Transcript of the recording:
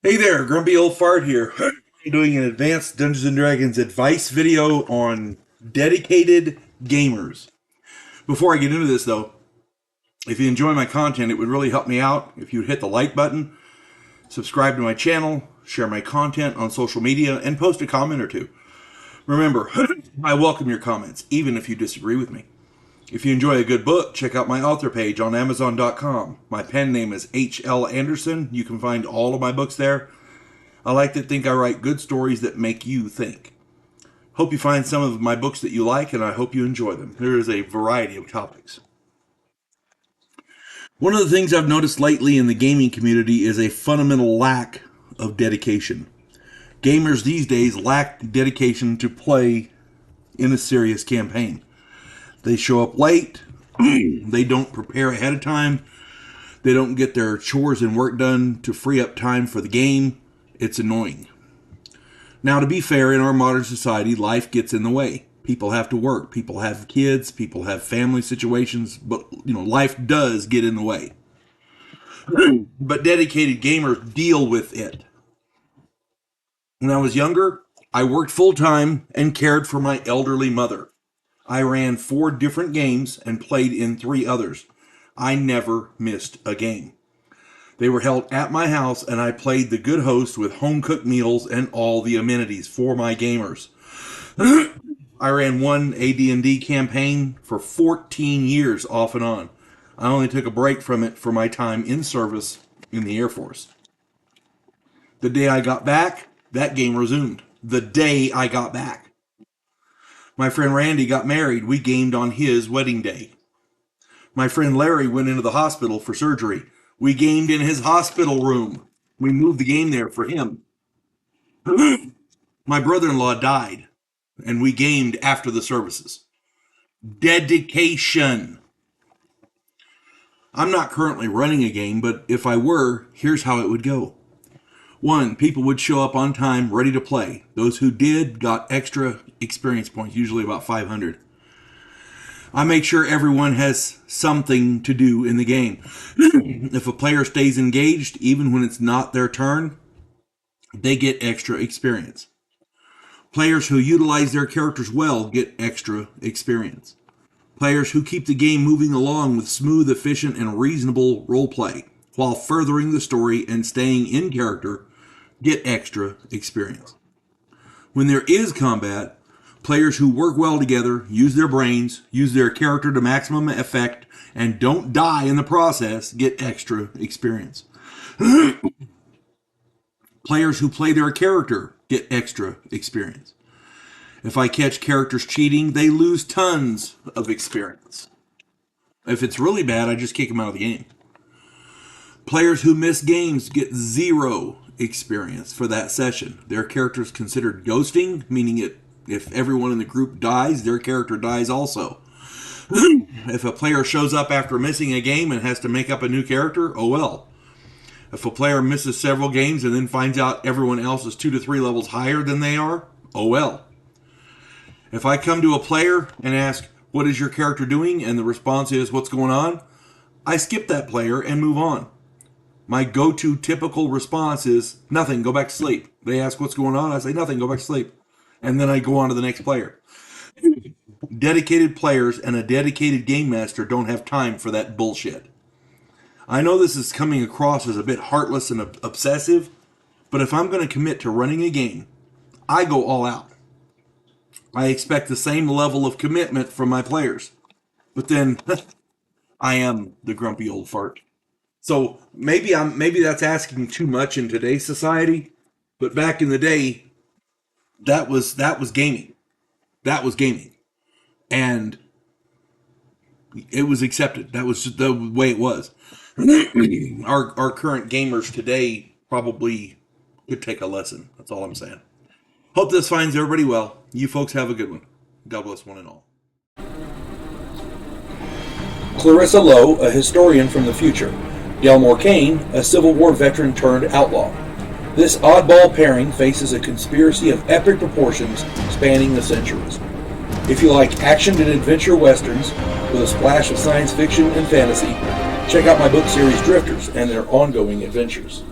Hey there, Grumpy Old Fart here. I'm doing an advanced Dungeons & Dragons advice video on dedicated gamers. Before I get into this though, if you enjoy my content, it would really help me out if you'd hit the like button, subscribe to my channel, share my content on social media, and post a comment or two. Remember, I welcome your comments, even if you disagree with me. If you enjoy a good book, check out my author page on Amazon.com. My pen name is H.L. Anderson. You can find all of my books there. I like to think I write good stories that make you think. Hope you find some of my books that you like, and I hope you enjoy them. There is a variety of topics. One of the things I've noticed lately in the gaming community is a fundamental lack of dedication. Gamers these days lack dedication to play in a serious campaign. They show up late, they don't prepare ahead of time, they don't get their chores and work done to free up time for the game. It's annoying. Now, to be fair, in our modern society, life gets in the way. People have to work, people have kids, people have family situations, but life does get in the way. But dedicated gamers deal with it. When I was younger, I worked full-time and cared for my elderly mother. I ran 4 different games and played in 3 others. I never missed a game. They were held at my house, and I played the good host with home-cooked meals and all the amenities for my gamers. I ran one AD&D campaign for 14 years off and on. I only took a break from it for my time in service in the Air Force. The day I got back, that game resumed. The day I got back. My friend Randy got married. We gamed on his wedding day. My friend Larry went into the hospital for surgery. We gamed in his hospital room. We moved the game there for him. My brother-in-law died, and we gamed after the services. Dedication. I'm not currently running a game, but if I were, here's how it would go. 1, people would show up on time, ready to play. Those who did got extra experience points, usually about 500. I make sure everyone has something to do in the game. If a player stays engaged, even when it's not their turn, they get extra experience. Players who utilize their characters well get extra experience. Players who keep the game moving along with smooth, efficient, and reasonable roleplay while furthering the story and staying in character get extra experience. When there is combat, players who work well together, use their brains, use their character to maximum effect, and don't die in the process get extra experience. Players who play their character get extra experience. If I catch characters cheating, they lose tons of experience. If it's really bad, I just kick them out of the game. Players who miss games get 0 experience for that session. Their character is considered ghosting, meaning if everyone in the group dies, their character dies also. If a player shows up after missing a game and has to make up a new character, oh well. If a player misses several games and then finds out everyone else is 2 to 3 levels higher than they are, oh well. If I come to a player and ask, what is your character doing? And the response is, what's going on? I skip that player and move on. My go-to typical response is, nothing, go back to sleep. They ask what's going on, I say, nothing, go back to sleep. And then I go on to the next player. Dedicated players and a dedicated game master don't have time for that bullshit. I know this is coming across as a bit heartless and obsessive, but if I'm going to commit to running a game, I go all out. I expect the same level of commitment from my players. But then, I am the grumpy old fart. So maybe that's asking too much in today's society, but back in the day, that was gaming. That was gaming. And it was accepted. That was just the way it was. Our current gamers today probably could take a lesson. That's all I'm saying. Hope this finds everybody well. You folks have a good one. God bless one and all. Clarissa Lowe, a historian from the future. Delmore Kane, a Civil War veteran turned outlaw. This oddball pairing faces a conspiracy of epic proportions spanning the centuries. If you like action and adventure westerns with a splash of science fiction and fantasy, check out my book series Drifters and their ongoing adventures.